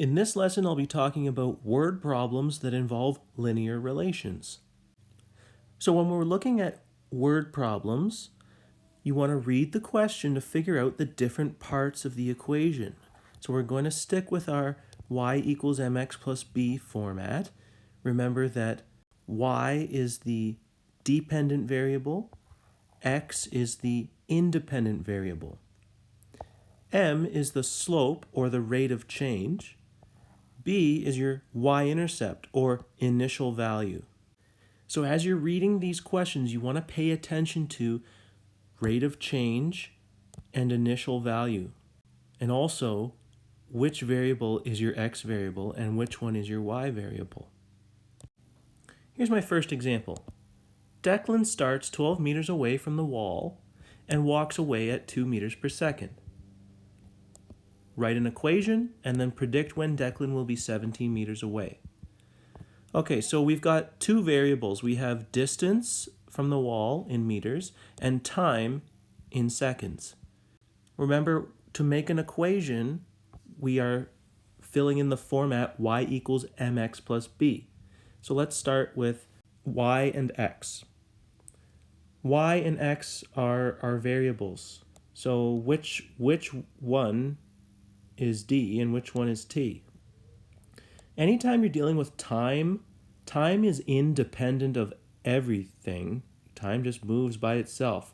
In this lesson, I'll be talking about word problems that involve linear relations. So when we're looking at word problems, you want to read the question to figure out the different parts of the equation. So we're going to stick with our y equals mx plus b format. Remember that y is the dependent variable, x is the independent variable. M is the slope or the rate of change. B is your y-intercept or initial value. So as you're reading these questions, you want to pay attention to rate of change and initial value. And also, which variable is your x variable and which one is your y variable. Here's my first example. Declan starts 12 meters away from the wall and walks away at 2 meters per second. Write an equation and then predict when Declan will be 17 meters away. Okay, so we've got two variables. We have distance from the wall in meters and time in seconds. Remember, to make an equation, we are filling in the format y equals mx plus b. So let's start with y and x. Y and x are our variables. So which one is d and which one is t? Anytime you're dealing with time is independent of everything. Time just moves by itself.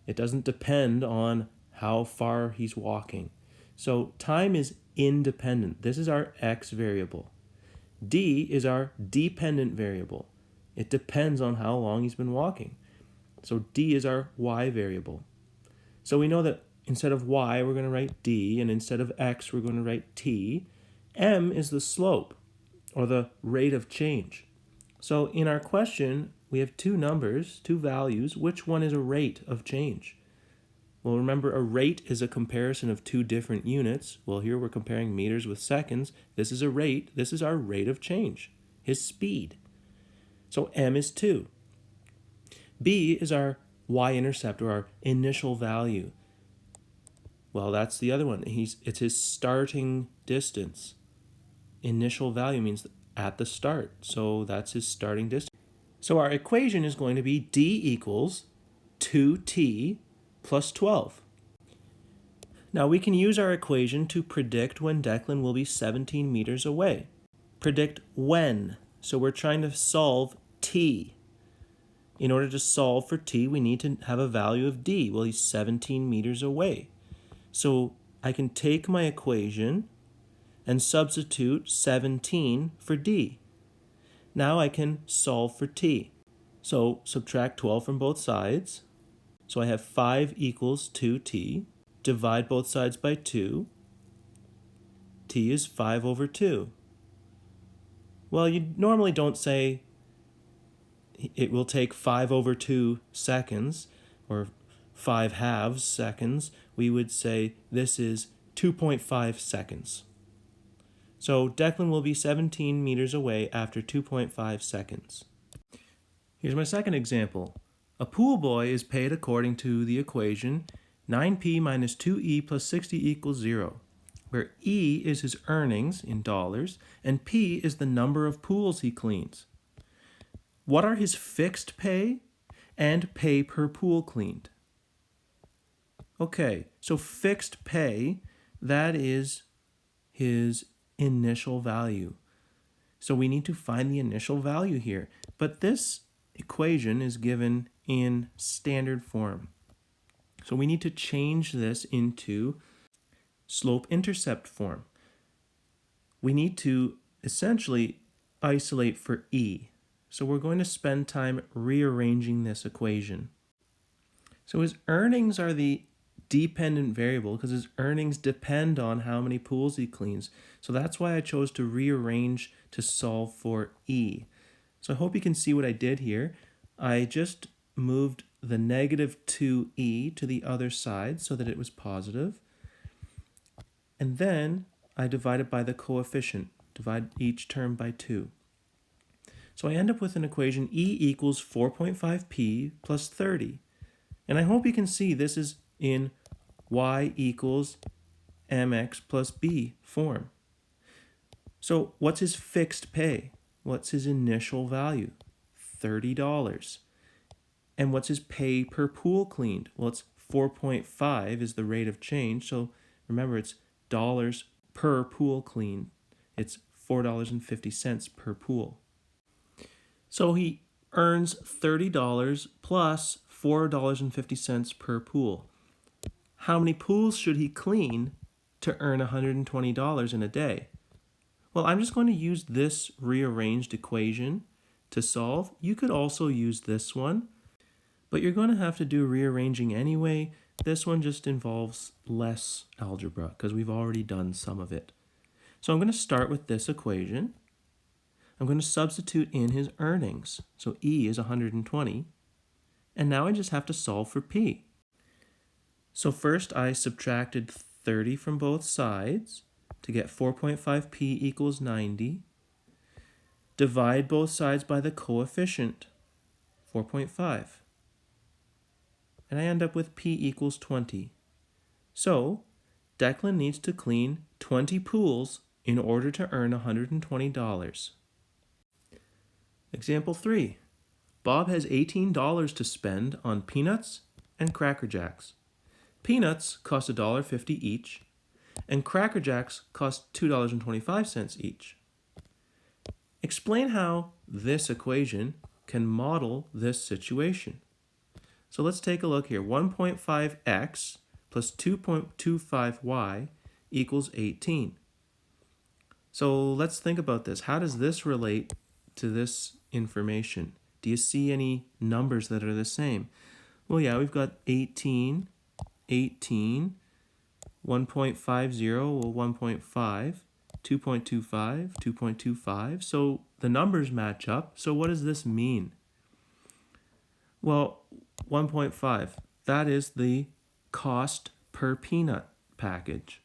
It doesn't depend on how far he's walking. So time is independent. This is our x variable. D is our dependent variable. It depends on how long he's been walking. So D is our y variable. So we know that instead of y, we're going to write d, and instead of x, we're going to write t. M is the slope, or the rate of change. So in our question, we have two numbers, two values. Which one is a rate of change? Well, remember, a rate is a comparison of two different units. Well, here we're comparing meters with seconds. This is a rate. This is our rate of change, his speed. So M is 2. B is our y-intercept, or our initial value. Well, that's the other one. It's his starting distance. Initial value means at the start, so that's his starting distance. So our equation is going to be d equals 2t plus 12. Now we can use our equation to predict when Declan will be 17 meters away. Predict when. So we're trying to solve t. In order to solve for t, we need to have a value of d. Well, he's 17 meters away. So I can take my equation and substitute 17 for d. Now I can solve for t. So subtract 12 from both sides. So I have 5 equals 2t. Divide both sides by 2. T is 5 over 2. Well, you normally don't say it will take 5 over 2 seconds or 5 halves seconds. We would say this is 2.5 seconds. So Declan will be 17 meters away after 2.5 seconds. Here's my second example. A pool boy is paid according to the equation 9p minus 2e plus 60 equals 0, where E is his earnings in dollars and P is the number of pools he cleans. What are his fixed pay and pay per pool cleaned? Okay, so fixed pay, that is his initial value. So we need to find the initial value here. But this equation is given in standard form. So we need to change this into slope-intercept form. We need to essentially isolate for E. So we're going to spend time rearranging this equation. So his earnings are the dependent variable because his earnings depend on how many pools he cleans. So that's why I chose to rearrange to solve for E. So I hope you can see what I did here. I just moved the negative 2e to the other side so that it was positive. And then I divided by the coefficient, divide each term by 2. So I end up with an equation E equals 4.5p plus 30. And I hope you can see this is in y equals mx plus b form. So what's his fixed pay? What's his initial value? $30. And what's his pay per pool cleaned? Well, it's 4.5 is the rate of change. So remember, it's dollars per pool cleaned. It's $4.50 per pool. So he earns $30 plus $4.50 per pool. How many pools should he clean to earn $120 in a day? Well, I'm just going to use this rearranged equation to solve. You could also use this one, but you're going to have to do rearranging anyway. This one just involves less algebra because we've already done some of it. So I'm going to start with this equation. I'm going to substitute in his earnings. So E is 120. And now I just have to solve for P. So first I subtracted 30 from both sides to get 4.5p equals 90. Divide both sides by the coefficient, 4.5. And I end up with p equals 20. So Declan needs to clean 20 pools in order to earn $120. Example 3. Bob has $18 to spend on peanuts and Cracker Jacks. Peanuts cost $1.50 each, and Cracker Jacks cost $2.25 each. Explain how this equation can model this situation. So let's take a look here. 1.5x plus 2.25y equals 18. So let's think about this. How does this relate to this information? Do you see any numbers that are the same? Well, yeah, we've got 18, 18, 1.50, well, 1.5, 2.25, 2.25. So the numbers match up. So what does this mean? Well, 1.5, that is the cost per peanut package.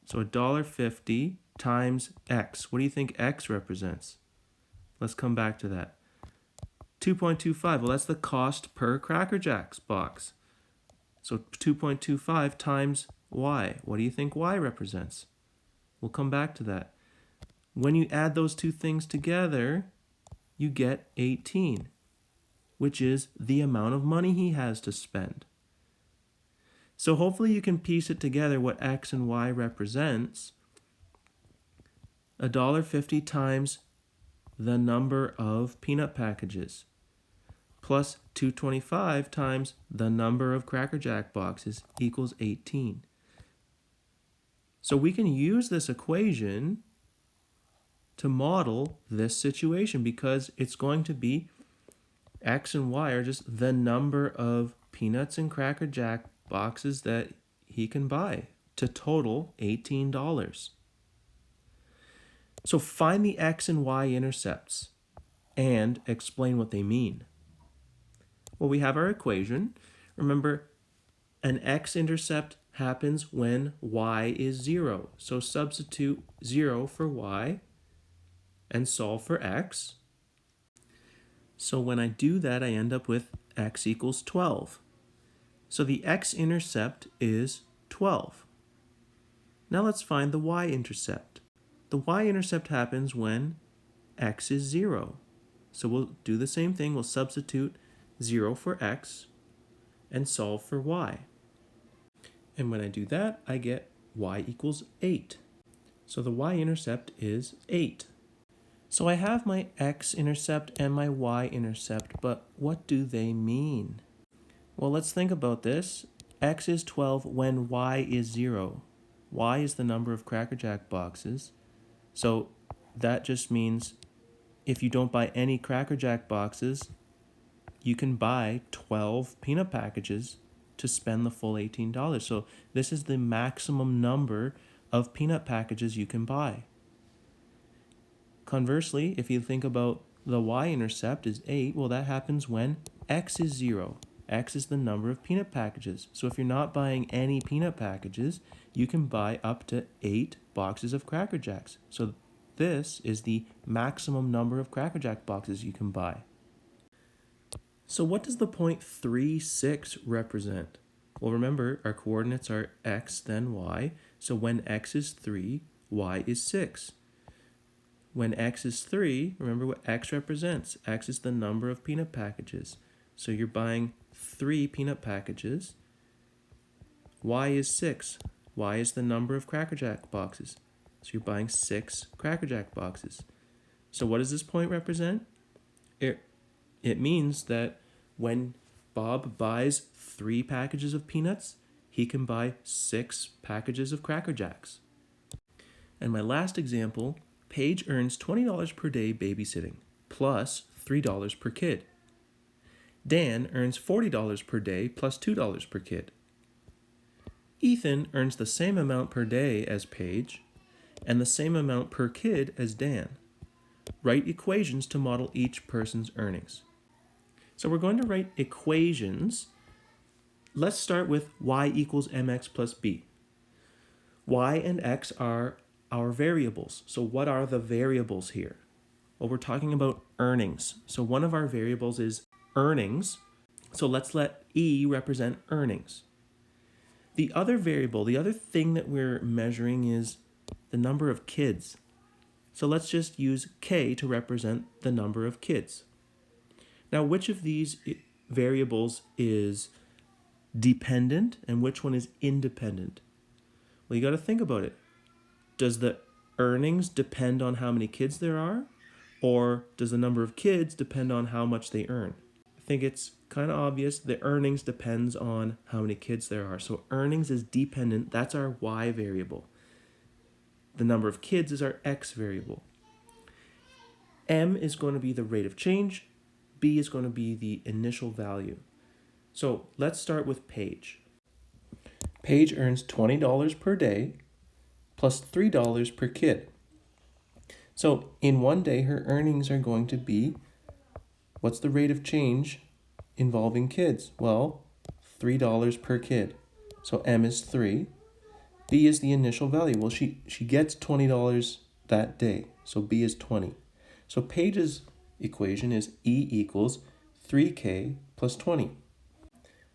So $1.50 times X. What do you think X represents? Let's come back to that. 2.25, well, that's the cost per Cracker Jacks box. So 2.25 times Y. What do you think Y represents? We'll come back to that. When you add those two things together, you get 18, which is the amount of money he has to spend. So hopefully you can piece it together what X and Y represents. $1.50 times the number of peanut packages plus 225 times the number of Cracker Jack boxes equals 18. So we can use this equation to model this situation because it's going to be X and Y are just the number of peanuts and Cracker Jack boxes that he can buy to total $18. So find the X and Y intercepts and explain what they mean. Well, we have our equation. Remember, an x-intercept happens when y is 0. So substitute 0 for y and solve for x. So when I do that, I end up with x equals 12. So the x-intercept is 12. Now let's find the y-intercept. The y-intercept happens when x is 0. So we'll do the same thing. We'll substitute 0 for x and solve for y. And when I do that, I get y equals 8. So the y-intercept is 8. So I have my x-intercept and my y-intercept, but what do they mean? Well, let's think about this. X is 12 when y is 0. Y is the number of Cracker Jack boxes. So that just means if you don't buy any Cracker Jack boxes, you can buy 12 peanut packages to spend the full $18. So this is the maximum number of peanut packages you can buy. Conversely, if you think about the y-intercept is 8, well, that happens when x is 0. X is the number of peanut packages. So if you're not buying any peanut packages, you can buy up to 8 boxes of Cracker Jacks. So this is the maximum number of Cracker Jack boxes you can buy. So what does the point 36 represent? Well, remember, our coordinates are x, then y. So when x is 3, y is 6. when X is 3, remember what X represents. X is the number of peanut packages. So you're buying 3 peanut packages. Y is 6. Y is the number of Cracker Jack boxes. So you're buying 6 Cracker Jack boxes. So what does this point represent? It means that when Bob buys 3 packages of peanuts, he can buy 6 packages of Cracker Jacks. And my last example, Paige earns $20 per day babysitting, plus $3 per kid. Dan earns $40 per day, plus $2 per kid. Ethan earns the same amount per day as Paige, and the same amount per kid as Dan. Write equations to model each person's earnings. So we're going to write equations. Let's start with y equals mx plus b. Y and x are our variables. So what are the variables here? Well, we're talking about earnings. So one of our variables is earnings. So let's let E represent earnings. The other variable, the other thing that we're measuring is the number of kids. So let's just use K to represent the number of kids. Now, which of these variables is dependent and which one is independent? Well, you got to think about it. Does the earnings depend on how many kids there are? Or does the number of kids depend on how much they earn? I think it's kind of obvious. The earnings depends on how many kids there are. So earnings is dependent. That's our Y variable. The number of kids is our X variable. M is going to be the rate of change. B is going to be the initial value. So let's start with Paige. Paige earns $20 per day plus $3 per kid. So in one day, her earnings are going to be, what's the rate of change involving kids? Well, $3 per kid. So M is 3. B is the initial value. Well, she gets $20 that day. So B is 20. So Paige's equation is E equals 3K plus 20.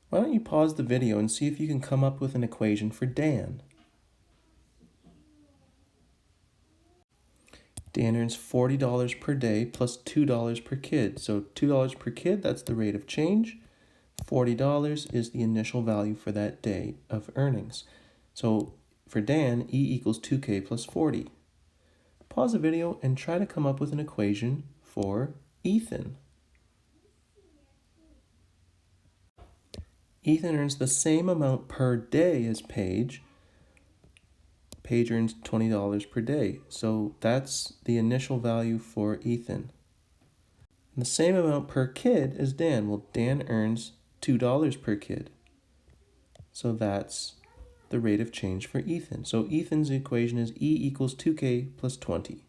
Why don't you pause the video and see if you can come up with an equation for Dan? Dan earns $40 per day plus $2 per kid. So $2 per kid, that's the rate of change. $40 is the initial value for that day of earnings. So for Dan, E equals 2K plus 40. Pause the video and try to come up with an equation for Ethan. Ethan earns the same amount per day as Paige. Paige earns $20 per day. So that's the initial value for Ethan. And the same amount per kid as Dan. Well, Dan earns $2 per kid. So that's the rate of change for Ethan. So Ethan's equation is E equals 2K plus 20.